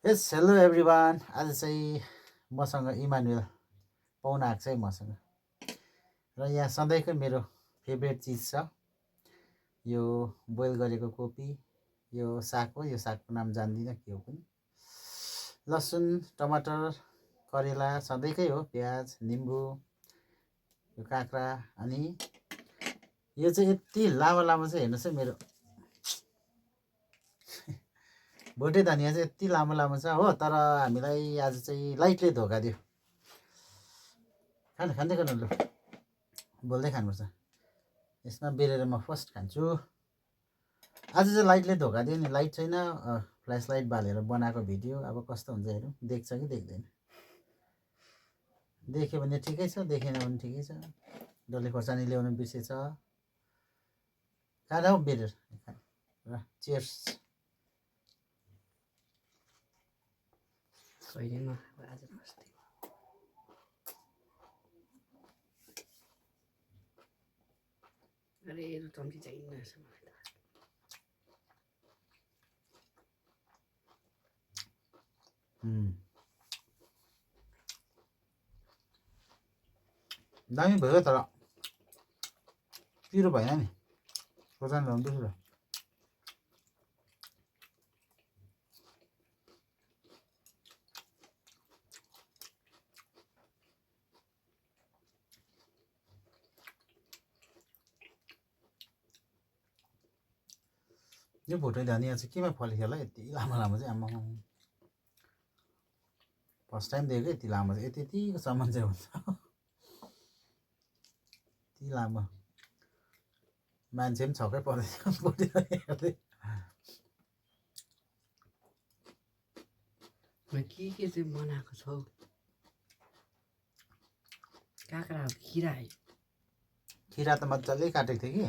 यस hello everyone आज चाहिँ मसँग इमानुएल पाउन आएको छ है मसँग र यहाँ सधैँको मेरो फेभरेट चिज छ यो बोइल गरेको कोपी यो साग हो यो सागको नाम जान्दिनँ के हो पनि लसुन टमाटर करेला सधैँकै हो प्याज निम्बु यो काँक्रा अनि यो चाहिँ यति लामो लामो चाहिँ हेर्नुहोस् है मेरो भोटे धनियाँ चाहिँ यति लामो लामो छ हो तर हामीलाई आज चाहिँ लाइटले धोका दियो खाँदै गर्नु लु बोल्दै खानुपर्छ यसमा बेरेर म फर्स्ट खान्छु आज चाहिँ लाइटले धोका दियो नि लाइट छैन फ्ल्यास लाइट बालेर बनाएको भिडियो अब कस्तो हुन्छ हेरौँ देख्छ कि देख्दैन देख्यो भने ठिकै छ देखेन भने ठिकै छ डल्ले खोर्सानी ल्याउनु बिर्सेछ खाँदा हो बेरेर र चियर्स अरे यो चम्ची चाहिन्न रहेछ मलाई त दामी भयो तर पिरो भएन नि खोर्सानी ल्याउनु बिर्सेछ यो भोटे धनियाँ चाहिँ केमा फलेको होला यति लामो लामो चाहिँ आम्मा फर्स्ट टाइम देखेको यति लामो चाहिँ यतिको सामान चाहिँ हुन्छ यति लामो मान्छे पनि छक्कै पर्दैछ भोटे धनियाँ हेर्दै के चाहिँ बनाएको छौ काँक्रा हो खिरा है खिरा त मजाले काटेको थिएँ कि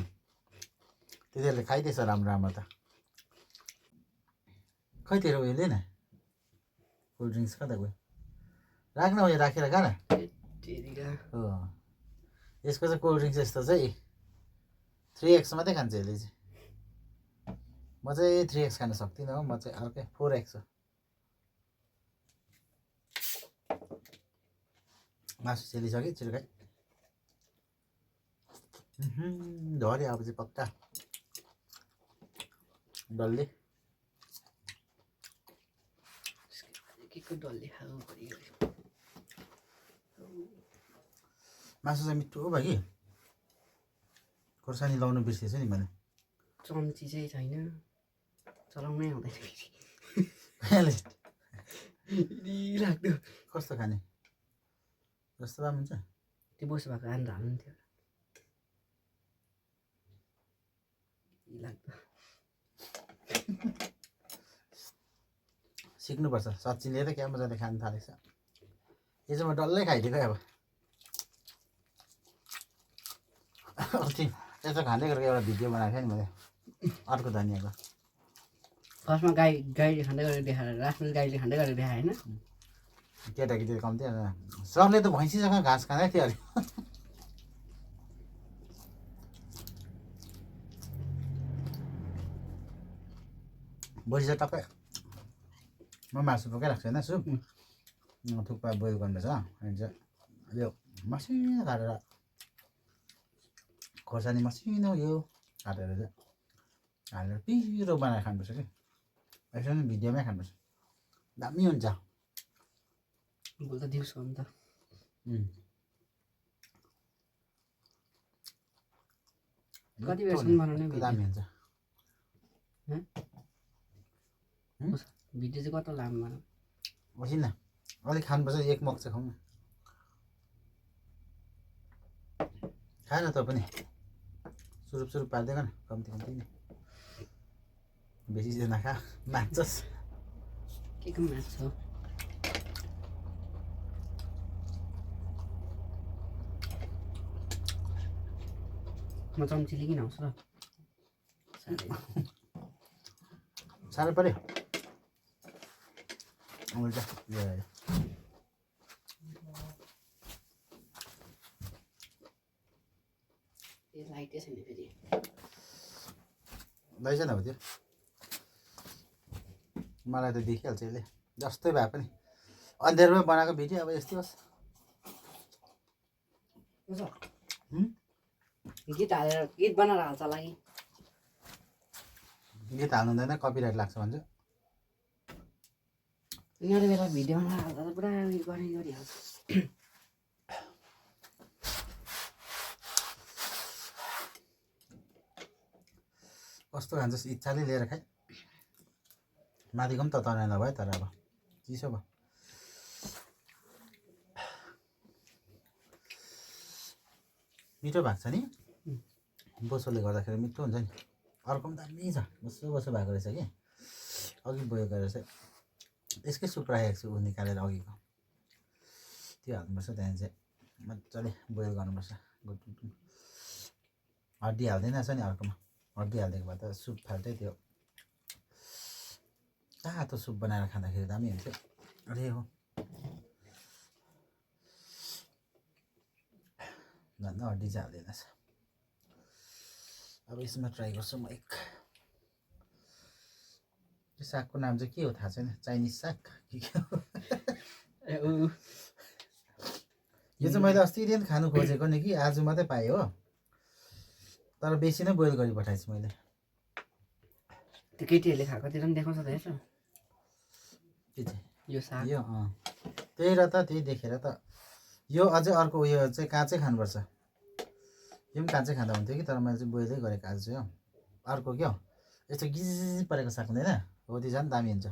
तिनीहरूले खाइदिएछ राम्रो राम्रो त खै तेरो उयो लिएन कोल्ड ड्रिङ्क्स कता गयो राख्न उयो राखेर खा न हो यसको चाहिँ कोल्ड ड्रिङ्क्स यस्तो चाहिँ 3x मात्रै खान्छ यसले चाहिँ म चाहिँ 3x खान सक्दिनँ हो म चाहिँ अर्कै 4x हो मासु सेलिसक्यो छिटो खाइ धरे अब चाहिँ पक्का डल्ले के डल्ले खानु पर्यो मासु चाहिँ मिठो भयो कि खोर्सानी लाउनु बिर्सेछु नि मैले चम्ची चाहिँ छैन चलाउनै आउँदैन फेरि लाग्दो कस्तो खाने जस्तो दाम हुन्छ त्यो बसो भएको आएर हाल्नु थियो लाग्दो सिक्नुपर्छ सचिनले त क्या मजाले खान थालेछ यो चाहिँ म डल्लै खाइदिएको अब अस्ति यस्तो खाँदै गरेको एउटा भिडियो बनाएको थिएँ नि मैले अर्को धनियाँको फर्स्टमा गाईले खाँदै गरेर देखाएर लास्टमा गाईले खाँदै गरेर देखायो होइन केटाकेटी कम्ती सरले त भैँसीसँग घाँस खाँदै थियो अरे भोलि चाहिँ टक्कै म मासु पकाइराख्छु होइन सुप थुक्पा बोइल गर्नुपर्छ अनि चाहिँ यो मसिनो काटेर खोर्सानी मसिनो यो काटेर चाहिँ हालेर पिरो बनाएर खानुपर्छ कि यसो नि भिडियोमै खानुपर्छ दामी हुन्छ भोलि त दिउँसो हो नि त कति बेरसम्म बनाउने दामी हुन्छ भिडियो चाहिँ कता लामो बनाऊ बसिन अलिक खानुपर्छ एक मग चाहिँ खाउँ न खाएन त पनि सुरुप पार्दै गर्न कम्ती कम्ती नै बेसी चाहिँ नखा मान्छस् के को माछ हो म चम्ची लिइकन आउँछु ल साह्रो पऱ्यो उल्टा लाइटै छैन फेरि लैजान अब त्यो मलाई त देखिहाल्छ यसले जस्तै भए पनि अन्धेरमा बनाएको भिडियो अब यस्तै होस्। गीत हालेर गीत बनाएर हाल्छ लागि गीत हाल्नु हुँदैन, कपिराइट लाग्छ भन्छ। यिनीहरू बेला भिडियो बनाएर हाल्दा त पुरा उयो गरिहाल्छ। कस्तो खान्छस् इच्छाले लिएर खाइ। माथिको पनि तताउने नभए तर अब चिसो भयो। मिठो भएको छ नि, बोसोले गर्दाखेरि मिठो हुन्छ नि। अर्को पनि दामी छ, बोसो बोसो भएको रहेछ कि अघि बोयल गरेर चाहिँ यसकै सुप राखेको छु, ऊ निकालेर अघिको त्यो हाल्नुपर्छ। त्यहाँदेखि चाहिँ मजाले बोयल गर्नुपर्छ। हड्डी हाल्दैन रहेछ नि अर्कोमा, हड्डी हालिदिएको भए त सुप फाल्टै थियो। तातो सुप बनाएर खाँदाखेरि दामी हुन्थ्यो। अरे हो भन्दा हड्डी चाहिँ हाल्दैन रहेछ। अब यसमा ट्राई गर्छु म एक। यो सागको नाम चाहिँ के हो थाहा छैन, चाइनिज साग के हो। यो चाहिँ मैले अस्तिदेखि खानु खोजेको नि कि आज मात्रै पाएँ हो, तर बेसी नै बोइल गरी पठाएछु मैले। त्यो केटीहरूले खाएकोतिर पनि देखाउँछ त हेर्छ के चाहिँ यो साग यो त्यही र त त्यही देखेर त। यो अझै अर्को उयो चाहिँ काँचै खानुपर्छ, यो पनि काँचै खाँदा हुन्थ्यो कि, तर मैले चाहिँ बोइलै गरेको आज चाहिँ हो। अर्को क्या यस्तो गिज परेको साग हुँदैन हो, त्यो झन् दामी हुन्छ।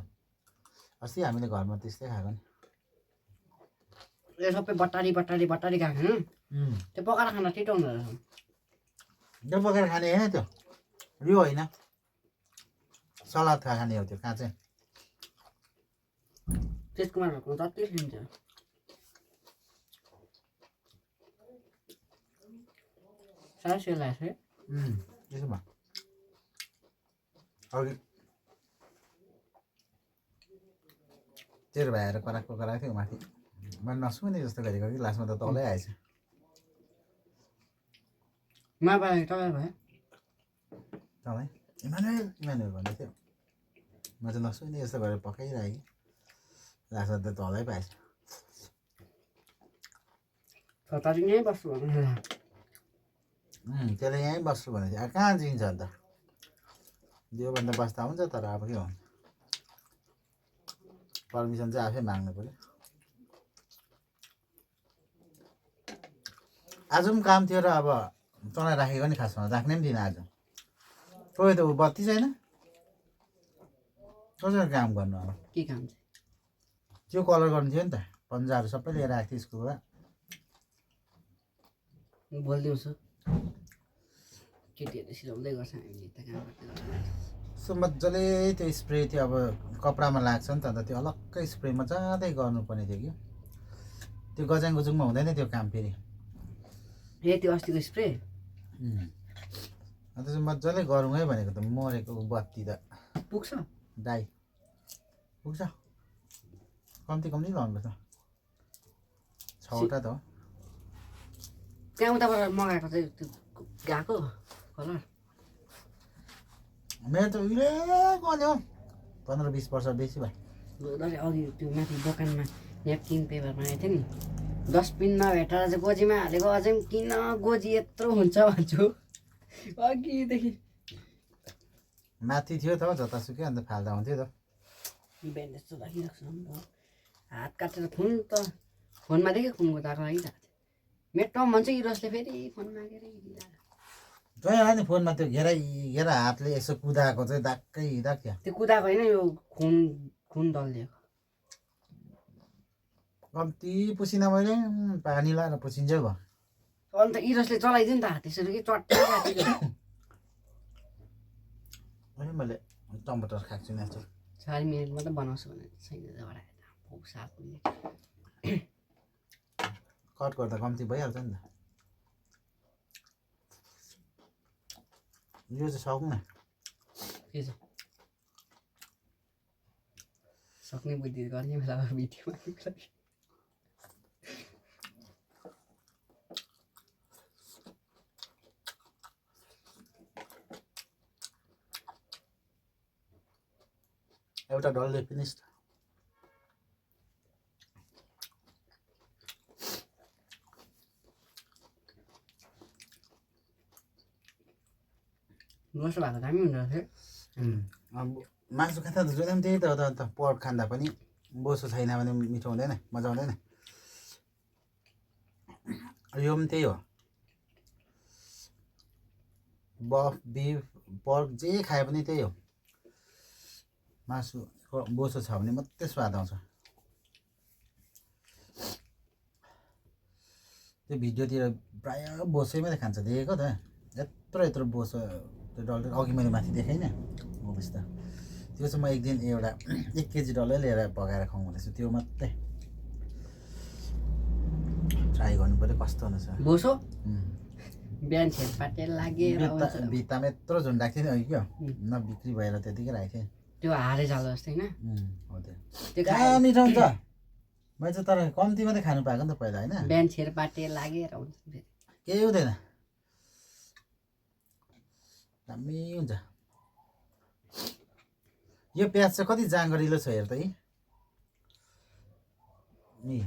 अस्ति हामीले घरमा त्यस्तै खाएको नि। यो सबै बट्टारी खाएको त्यो पकाएर खाँदा छिटो हुँदो रहेछ। त्यो पकाएर खाने होइन, त्यो यो होइन, सलाद खाने हो त्यो काँचै। त्यसकोमाहरूको जति खान्छ साह्रै सेल लाग्छ है। त्यसो भयो अघि तेरो भाइहरू कराएको थियो माथि, मैले नसुने जस्तो गरेको कि लास्टमा त तलै आएछ। तपाईँ भयो तलै इमानुएल भन्दै थियो, म चाहिँ नसुने जस्तो गरेर पकाइरहेँ कि लास्टमा त तलै पाएछ। छतारी नै बस्छु भन्नु त्यसले यहीँ बस्छु भनेको थियो। कहाँ जिन्छ अन्त, योभन्दा बस्दा हुन्छ, तर अब के हुन्छ, पर्मिसन चाहिँ आफै माग्नु पऱ्यो। आज पनि काम थियो र अब तँलाई राखेको नि, खासमा राख्ने पनि थिइनँ आज। कोही त ऊ बत्ती छैन, कसरी काम गर्नु अब। के काम चाहिँ त्यो कलर गर्नु थियो नि त, पन्जाहरू सबै लिएर आएको थियो स्कुलबाट। बोलिदिउँछु केटीहरूले सिलाउँदै गर्छ, हामीले त काम गर्दै सो मजाले त्यो स्प्रे थियो, अब कपडामा लाग्छ नि त, अन्त त्यो अलग्गै स्प्रे मजाले गर्नुपर्ने थियो कि। त्यो गजाङ गुजुङमा हुँदैन त्यो काम फेरि। ए त्यो अस्तिको स्प्रे अन्त चाहिँ मजाले गरौँ है भनेको त, मरेको बत्ती त पुग्छ दाइ पुग्छ। कम्ती लाउनुपर्छ, 6वटा त हो। त्यहाँ उताबाट मगाएको चाहिँ त्यो गएको कलर मेरो त उहिले गल्यो हो, 15-20 वर्ष बेसी भयो। अघि त्यो माथि दोकानमा न्यापकिन पेपर बनाएको थियो नि, डस्टबिनमा भेटेर चाहिँ गोजीमा हालेको, अझै किन गोजी यत्रो हुन्छ भन्छु अघिदेखि। माथि थियो त जतासुकै, अन्त फाल्दा हुन्थ्यो त। ब्यान्डेज त राखिरहेको छु हात काटेर खुन त फोनमा देखेँ, खुनको दाग लागिरहेको थियो। मेट्टम भन्छ इरसले फेरि फोन मागेर जहाँ नि फोनमा त्यो घेरा हातले यसो कुदाएको चाहिँ दागकै दाग थियो। त्यो कुदाएको होइन, यो खुन दलिदिएको। कम्ती पुसिनँ मैले, पानी लाएर पुसिन्जेल भयो। अन्त इरसले चलाइदियो नि त हात त्यसरी कि चट्टै काटेको। मैले टमाटर खाएको छु नि। 4 मिनट मात्रै बनाउँछु भने छैन, 7 मिनट कट गर्दा कम्ती भइहाल्छ नि त। यो चाहिँ सकौँ न, के छ सक्ने बुद्धि गर्ने बेला भिडियोमा एउटा डल्ले फिनिस। बोसो भएको दामी हुँदो रहेछ अब मासु खाँदा त जुन त्यही त हो त पर्क खाँदा पनि बोसो छैन भने मिठो हुँदैन मजा आउँदैन यो पनि त्यही हो बफ बिफ पर्क जे खाए पनि त्यही हो मासु बोसो छ भने मात्रै स्वाद आउँछ त्यो भिडियोतिर प्रायः बोसै मात्रै खान्छ देखेको त यत्रो यत्रो बोसो त्यो डल्लै अघि मैले माथि देखाएँ नि हो त त्यो चाहिँ म एक दिन एउटा 1 केजी डल्लै लिएर पकाएर खुवाउँदैछु त्यो मात्रै ट्राई गर्नु पर्यो कस्तो हुनेछ बोसो बिहान छेलपाटे लागेर भित्तामा यत्रो झुन्डाएको थियो नि क्या न बिक्री भएर त्यतिकै राखेको थिएँ त्यो हारे जालो जस्तै होइन हो त्यो त्यो कहाँ मिठो हुन्छ मैले चाहिँ तर कम्ती मात्रै खानु पाएको नि त पहिला होइन बिहान छेलपाटे लागेर हुन्छ केही हुँदैन दामी हुन्छ यो प्याज चाहिँ कति जाँगरिलो छ हेर त नि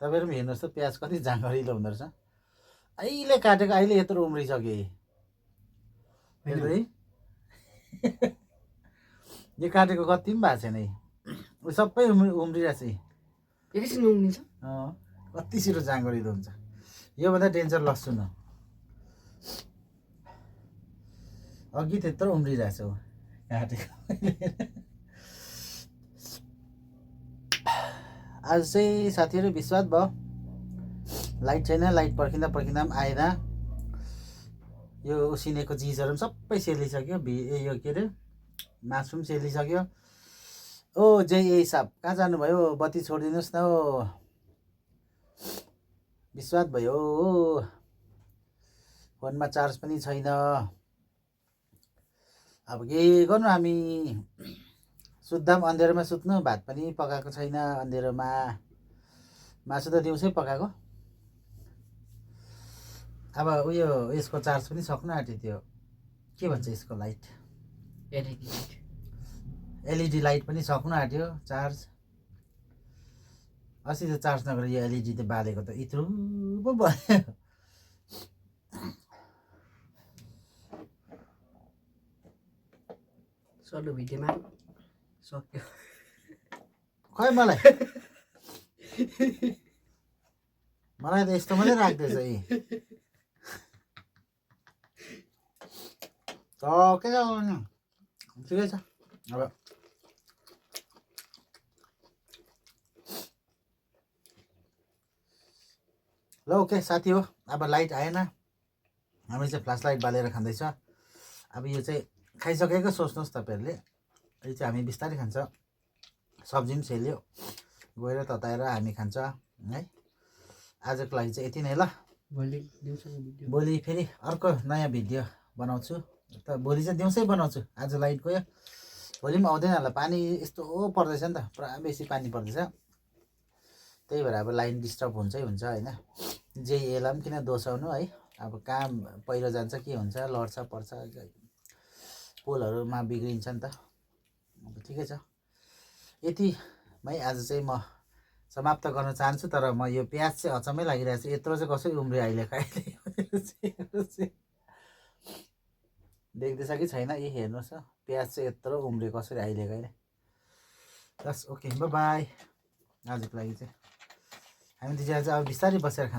तपाईँहरू पनि हेर्नुहोस् त प्याज कति जाँगरिलो हुँदो रहेछ अहिले काटेको अहिले यत्रो उम्रिसक्यो हेर्नु है यो काटेको कति पनि भएको छैन है सबै उम्रिरहेछ एकैछिन उम्रिन्छ कति छिटो जाँगरिलो हुन्छ योभन्दा डेन्जर लसुन हो अघि त्यत्रो उम्रिरहेछ ऊ काटेको आज चाहिँ साथीहरू विश्वास भयो लाइट छैन लाइट पर्खिँदा पर्खिँदा पनि आएन यो उसिनेको चिजहरू पनि सबै सेलिसक्यो यो के अरे मासु पनि सेलिसक्यो ओ जय साहब कहाँ जानुभयो बत्ती छोडिदिनुहोस् न हो विश्वास भयो फोनमा चार्ज पनि छैन अब के गर्नु हामी सुत्दा पनि अँध्यारोमा सुत्नु भात पनि पकाएको छैन अँध्यारोमा मासु त दिउँसै पकाएको अब उयो यसको चार्ज पनि सक्नु आँट्यो त्यो के भन्छ यसको लाइट एलइडी लाइट पनि सक्नु आँट्यो चार्ज अस्ति त चार्ज नगरेर यो एलइडी त बालेको त इत्रु पो भयो सल्लो भिडियोमा सक्यो खै मलाई त यस्तो मात्रै राख्दैछ यी के गर्नु ठिकै छ अब ल ओके साथी हो अब लाइट आएन हामी चाहिँ फ्ल्यास लाइट बालेर खाँदैछ अब यो चाहिँ खाइसकेको सोच्नुहोस् तपाईँहरूले यो चाहिँ हामी बिस्तारै खान्छ सब्जी पनि सेल्यो गएर तताएर हामी खान्छ है आजको लागि चाहिँ यति नै ल भोलि फेरि अर्को नयाँ भिडियो बनाउँछु त भोलि चाहिँ दिउँसै बनाउँछु आज लाइट गयो भोलि पनि आउँदैन होला पानी यस्तो पर्दैछ नि त पुरा बेसी पानी पर्दैछ त्यही भएर अब लाइन डिस्टर्ब हुन्छै हुन्छ होइन जे यसलाई पनि किन दोसाउनु है अब कहाँ पहिरो जान्छ के हुन्छ लड्छ पर्छ पोलहरूमा बिग्रिन्छ नि त अब ठिकै छ यतिमै आज चाहिँ म समाप्त गर्न चाहन्छु तर म यो प्याज चाहिँ अचम्मै लागिरहेको छ यत्रो चाहिँ कसरी उम्रियो अहिले देख्दैछ कि छैन यी हेर्नुहोस् न प्याज चाहिँ यत्रो उम्रियो कसरी अहिले कहिले बस ओके बाई आजको लागि चाहिँ हामी दुईजना चाहिँ अब बिस्तारै बसेर खान्छ